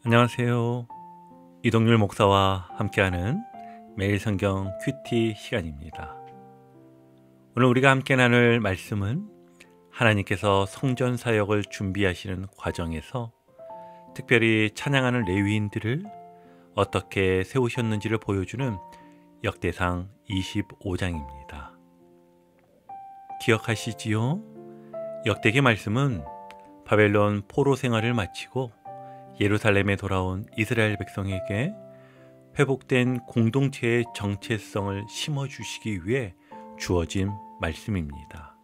안녕하세요. 이동률 목사와 함께하는 매일 성경 큐티 시간입니다. 오늘 우리가 함께 나눌 말씀은 하나님께서 성전 사역을 준비하시는 과정에서 특별히 찬양하는 레위인들을 어떻게 세우셨는지를 보여주는 역대상 25장입니다. 기억하시지요? 역대기 말씀은 바벨론 포로 생활을 마치고 예루살렘에 돌아온 이스라엘 백성에게 회복된 공동체의 정체성을 심어주시기 위해 주어진 말씀입니다.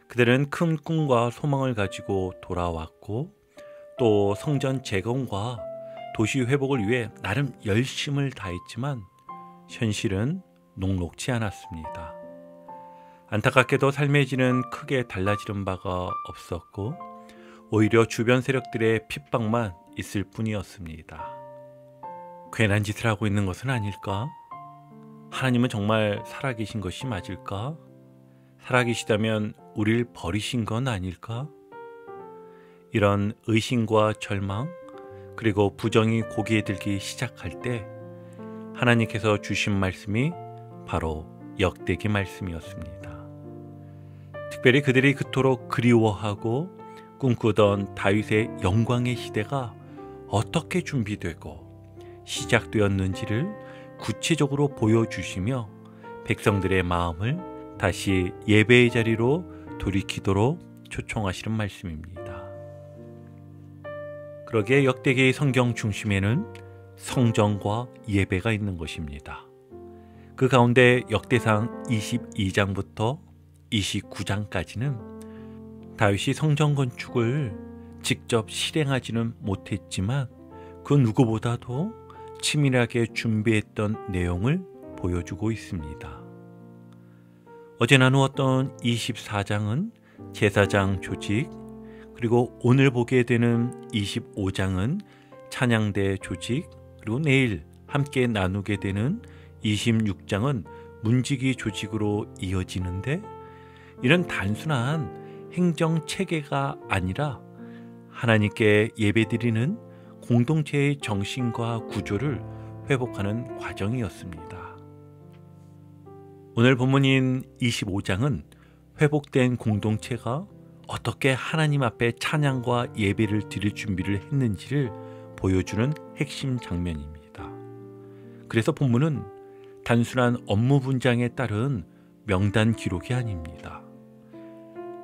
그들은 큰 꿈과 소망을 가지고 돌아왔고 또 성전 재건과 도시 회복을 위해 나름 열심을 다했지만 현실은 녹록지 않았습니다. 안타깝게도 삶의 질은 크게 달라지는 바가 없었고 오히려 주변 세력들의 핍박만 있을 뿐이었습니다. 괜한 짓을 하고 있는 것은 아닐까? 하나님은 정말 살아계신 것이 맞을까? 살아계시다면 우릴 버리신 건 아닐까? 이런 의심과 절망 그리고 부정이 고개에 들기 시작할 때 하나님께서 주신 말씀이 바로 역대기 말씀이었습니다. 특별히 그들이 그토록 그리워하고 꿈꾸던 다윗의 영광의 시대가 어떻게 준비되고 시작되었는지를 구체적으로 보여주시며 백성들의 마음을 다시 예배의 자리로 돌이키도록 초청하시는 말씀입니다. 그러기에 역대기의 성경 중심에는 성전과 예배가 있는 것입니다. 그 가운데 역대상 22장부터 29장까지는 다윗이 성전 건축을 직접 실행하지는 못했지만 그 누구보다도 치밀하게 준비했던 내용을 보여주고 있습니다. 어제 나누었던 24장은 제사장 조직, 그리고 오늘 보게 되는 25장은 찬양대 조직, 그리고 내일 함께 나누게 되는 26장은 문지기 조직으로 이어지는데 이런 단순한 행정체계가 아니라 하나님께 예배드리는 공동체의 정신과 구조를 회복하는 과정이었습니다. 오늘 본문인 25장은 회복된 공동체가 어떻게 하나님 앞에 찬양과 예배를 드릴 준비를 했는지를 보여주는 핵심 장면입니다. 그래서 본문은 단순한 업무 분장에 따른 명단 기록이 아닙니다.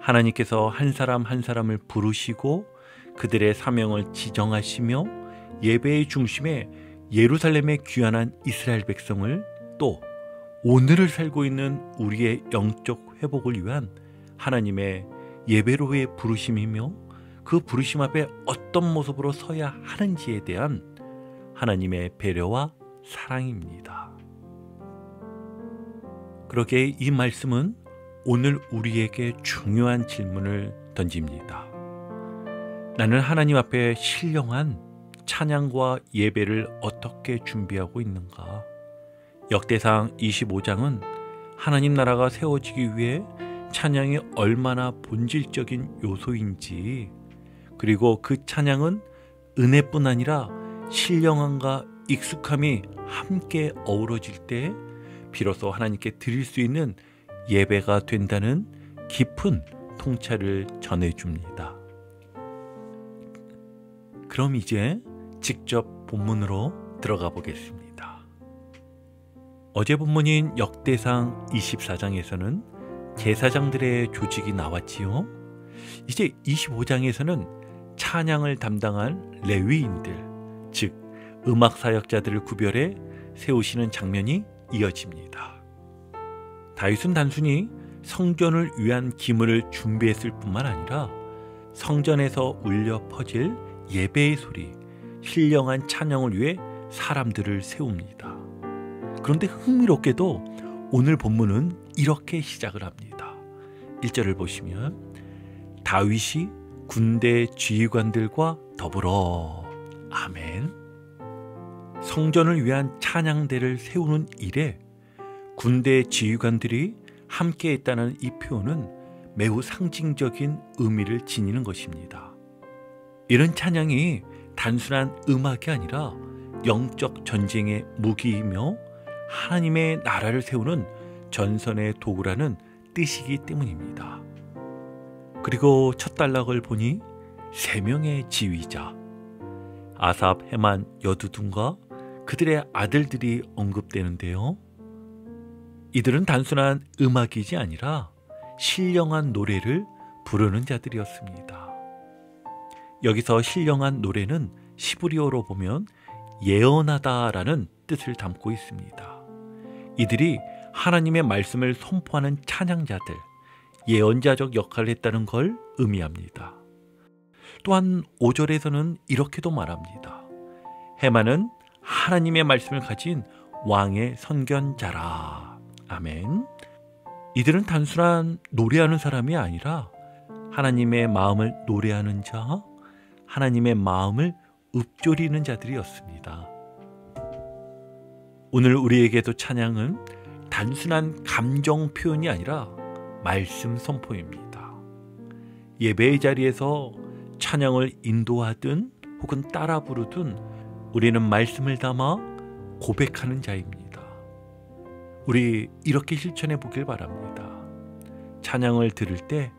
하나님께서 한 사람 한 사람을 부르시고 그들의 사명을 지정하시며 예배의 중심에 예루살렘에 귀환한 이스라엘 백성을 또 오늘을 살고 있는 우리의 영적 회복을 위한 하나님의 예배로의 부르심이며 그 부르심 앞에 어떤 모습으로 서야 하는지에 대한 하나님의 배려와 사랑입니다. 그러기에 이 말씀은 오늘 우리에게 중요한 질문을 던집니다. 나는 하나님 앞에 신령한 찬양과 예배를 어떻게 준비하고 있는가? 역대상 25장은 하나님 나라가 세워지기 위해 찬양이 얼마나 본질적인 요소인지, 그리고 그 찬양은 은혜뿐 아니라 신령함과 익숙함이 함께 어우러질 때 비로소 하나님께 드릴 수 있는 예배가 된다는 깊은 통찰을 전해줍니다. 그럼 이제 직접 본문으로 들어가 보겠습니다. 어제 본문인 역대상 24장에서는 제사장들의 조직이 나왔지요. 이제 25장에서는 찬양을 담당한 레위인들, 즉 음악 사역자들을 구별해 세우시는 장면이 이어집니다. 다윗은 단순히 성전을 위한 기물을 준비했을 뿐만 아니라 성전에서 울려 퍼질 예배의 소리, 신령한 찬양을 위해 사람들을 세웁니다. 그런데 흥미롭게도 오늘 본문은 이렇게 시작을 합니다. 1절을 보시면 다윗이 군대 지휘관들과 더불어 아멘. 성전을 위한 찬양대를 세우는 일에 군대 지휘관들이 함께 했다는 이 표현은 매우 상징적인 의미를 지니는 것입니다. 이런 찬양이 단순한 음악이 아니라 영적 전쟁의 무기이며 하나님의 나라를 세우는 전선의 도구라는 뜻이기 때문입니다. 그리고 첫 단락을 보니 3명의 지휘자 아삽, 헤만, 여두둔과 그들의 아들들이 언급되는데요. 이들은 단순한 음악이지 아니라 신령한 노래를 부르는 자들이었습니다. 여기서 신령한 노래는 시브리어로 보면 예언하다라는 뜻을 담고 있습니다. 이들이 하나님의 말씀을 선포하는 찬양자들, 예언자적 역할을 했다는 걸 의미합니다. 또한 5절에서는 이렇게도 말합니다. 헤만은 하나님의 말씀을 가진 왕의 선견자라. 아멘. 이들은 단순한 노래하는 사람이 아니라 하나님의 마음을 노래하는 자, 하나님의 마음을 읊조리는 자들이었습니다. 오늘 우리에게도 찬양은 단순한 감정 표현이 아니라 말씀 선포입니다. 예배의 자리에서 찬양을 인도하든 혹은 따라 부르든 우리는 말씀을 담아 고백하는 자입니다. 우리 이렇게 실천해 보길 바랍니다. 찬양을 들을 때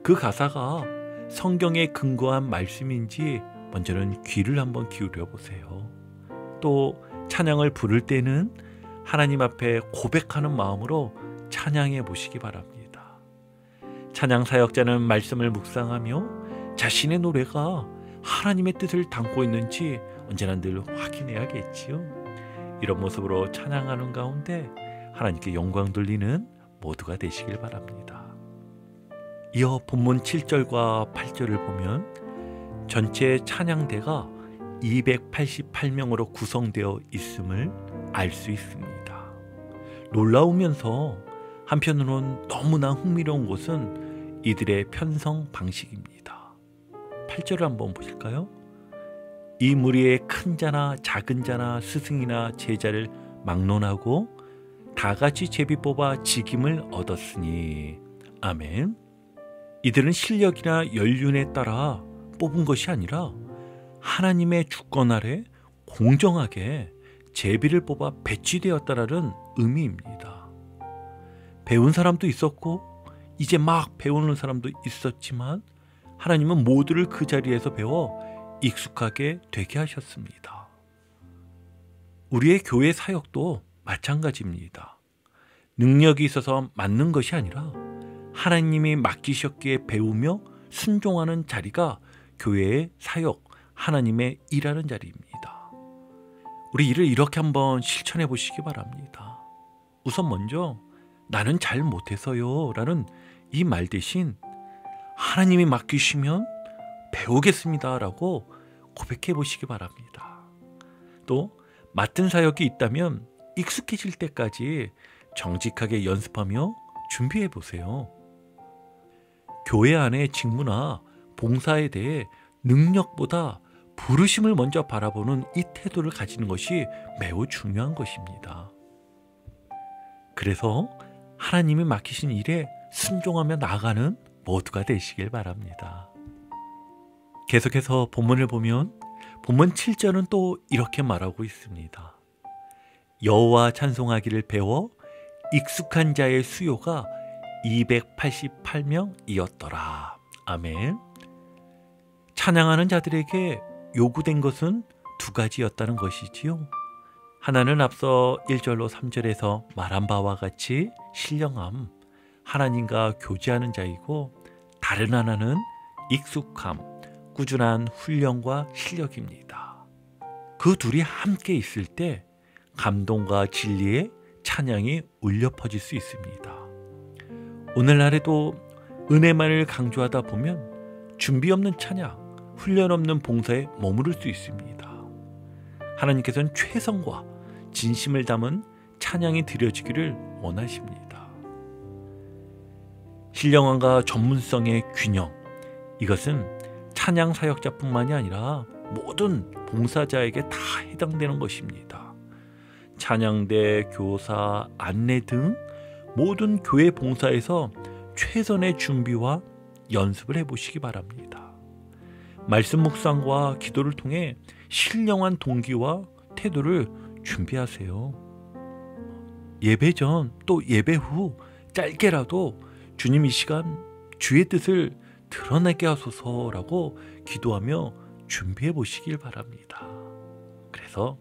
그 가사가 성경에 근거한 말씀인지 먼저는 귀를 한번 기울여 보세요. 또 찬양을 부를 때는 하나님 앞에 고백하는 마음으로 찬양해 보시기 바랍니다. 찬양 사역자는 말씀을 묵상하며 자신의 노래가 하나님의 뜻을 담고 있는지 언제나 늘 확인해야겠지요. 이런 모습으로 찬양하는 가운데 하나님께 영광 돌리는 모두가 되시길 바랍니다. 이어 본문 7절과 8절을 보면 전체 찬양대가 288명으로 구성되어 있음을 알 수 있습니다. 놀라우면서 한편으론 너무나 흥미로운 것은 이들의 편성 방식입니다. 8절을 한번 보실까요? 이 무리의 큰 자나 작은 자나 스승이나 제자를 막론하고 다 같이 제비 뽑아 직임을 얻었으니. 아멘. 이들은 실력이나 연륜에 따라 뽑은 것이 아니라 하나님의 주권 아래 공정하게 제비를 뽑아 배치되었다라는 의미입니다. 배운 사람도 있었고 이제 막 배우는 사람도 있었지만 하나님은 모두를 그 자리에서 배워 익숙하게 되게 하셨습니다. 우리의 교회 사역도 마찬가지입니다. 능력이 있어서 맡는 것이 아니라 하나님이 맡기셨기에 배우며 순종하는 자리가 교회의 사역, 하나님의 일하는 자리입니다. 우리 이를 이렇게 한번 실천해 보시기 바랍니다. 우선 먼저 나는 잘 못해서요 라는 이 말 대신 하나님이 맡기시면 배우겠습니다 라고 고백해 보시기 바랍니다. 또 맡은 사역이 있다면 익숙해질 때까지 정직하게 연습하며 준비해 보세요. 교회 안의 직무나 봉사에 대해 능력보다 부르심을 먼저 바라보는 이 태도를 가지는 것이 매우 중요한 것입니다. 그래서 하나님이 맡기신 일에 순종하며 나아가는 모두가 되시길 바랍니다. 계속해서 본문을 보면 본문 7절은 또 이렇게 말하고 있습니다. 여호와 찬송하기를 배워 익숙한 자의 수요가 288명이었더라. 아멘. 찬양하는 자들에게 요구된 것은 2가지였다는 것이지요. 하나는 앞서 1절로 3절에서 말한 바와 같이 신령함, 하나님과 교제하는 자이고, 다른 하나는 익숙함, 꾸준한 훈련과 실력입니다. 그 둘이 함께 있을 때 감동과 진리의 찬양이 울려 퍼질 수 있습니다. 오늘날에도 은혜만을 강조하다 보면 준비 없는 찬양, 훈련 없는 봉사에 머무를 수 있습니다. 하나님께서는 최선과 진심을 담은 찬양이 드려지기를 원하십니다. 신령함과 전문성의 균형, 이것은 찬양 사역자뿐만이 아니라 모든 봉사자에게 다 해당되는 것입니다. 찬양대, 교사, 안내 등 모든 교회 봉사에서 최선의 준비와 연습을 해보시기 바랍니다. 말씀 묵상과 기도를 통해 신령한 동기와 태도를 준비하세요. 예배 전 또 예배 후 짧게라도 주님 이 시간 주의 뜻을 드러내게 하소서라고 기도하며 준비해 보시길 바랍니다. 그래서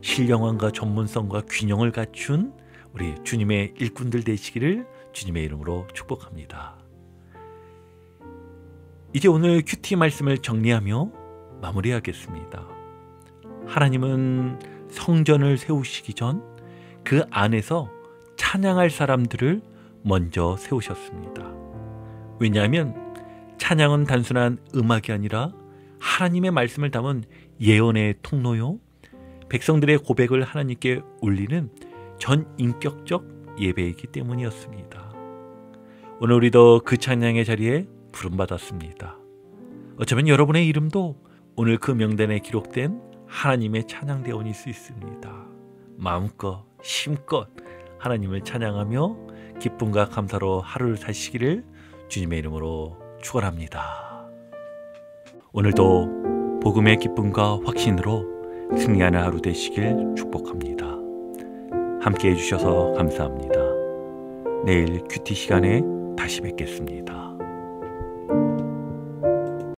신령함과 전문성과 균형을 갖춘 우리 주님의 일꾼들 되시기를 주님의 이름으로 축복합니다. 이제 오늘 큐티 말씀을 정리하며 마무리하겠습니다. 하나님은 성전을 세우시기 전 그 안에서 찬양할 사람들을 먼저 세우셨습니다. 왜냐하면 찬양은 단순한 음악이 아니라 하나님의 말씀을 담은 예언의 통로요, 백성들의 고백을 하나님께 올리는 전인격적 예배이기 때문이었습니다. 오늘 우리도 그 찬양의 자리에 부름받았습니다. 어쩌면 여러분의 이름도 오늘 그 명단에 기록된 하나님의 찬양대원일 수 있습니다. 마음껏 힘껏 하나님을 찬양하며 기쁨과 감사로 하루를 사시기를 주님의 이름으로 축원합니다. 오늘도 복음의 기쁨과 확신으로 승리하는 하루 되시길 축복합니다. 함께 해주셔서 감사합니다. 내일 큐티 시간에 다시 뵙겠습니다.